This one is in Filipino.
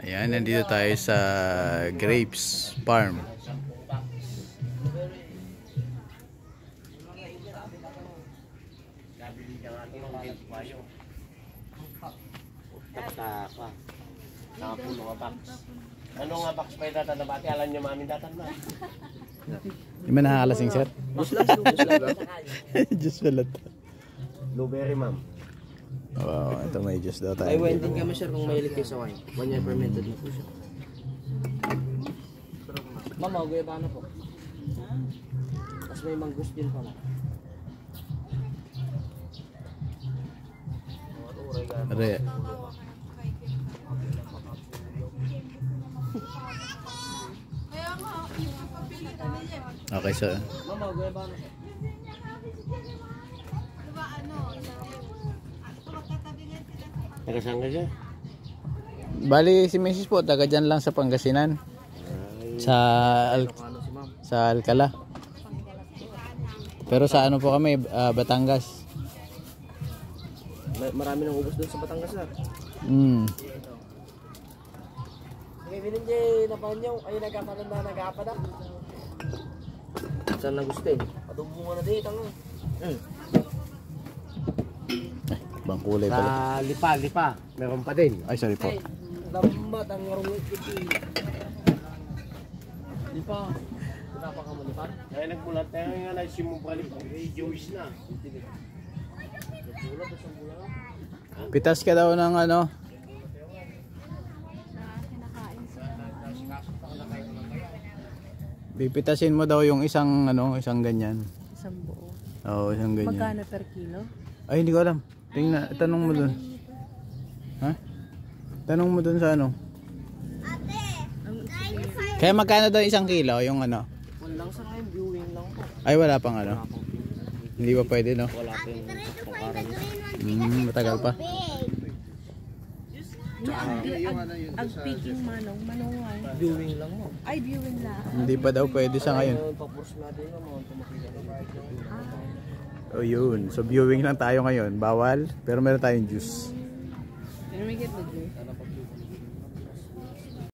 Ayan, nandito tayo sa Grapes Farm. Ano nga box pa yung datan na bati? Alam niyo mamin datan na. Di ba nakakalasing, sir? Juice ulit. Blueberry, ma'am. Wow, ito may juice daw tayo. Ay, wine din kami, sir, kung mahilig kayo sa wine. 1 year fermented na po siya. Mama, guyabano po. Tapos may mangustin pa na. Are. Okay, so Mama, guyabano po. Nakasang ka siya? bali si Mrs. po, taga dyan lang sa Pangasinan. Sa Ano si ma'am? sa Alcala. Pero sa ano po kami, Batangas. Marami nang ubos doon sa Batangas, sir. Okay, bininjay, napahan niyo. Ayun, nagkapa na. Saan na gusto eh? Padubo nga na dito, nga. Ibang kulay pala. Sa lipa. Meron pa din. Ay, sorry po. Lambat ang ngarong iti. Di pa. Kenapa kamu lipat? Kaya nagmulat tayo nga na simupalip. Jewish na. Nagbulat sa bulan. Pitas ka daw ng ano? Pipitasin mo daw yung isang ano, isang ganyan. Isang buo. Oo, isang ganyan. Magkano per kilo? Ay, hindi ko alam. Tingnan, tanong mo dun. Ha? Tanong mo dun sa ano? Kaya magkano daw isang kilo yung ano? Wala lang sa ngayon, viewing lang po. Ay, wala pang ano. Hindi pa pwede, no? Wala pa yung pangkaran. Matagal pa. Ang picking manungan. Viewing lang mo. Ay, viewing lang. Hindi pa daw pwede sa ngayon. Papurs natin yung mga tumakita. O yun. So viewing lang tayo ngayon. Bawal. Pero meron tayong juice. Pero may get mag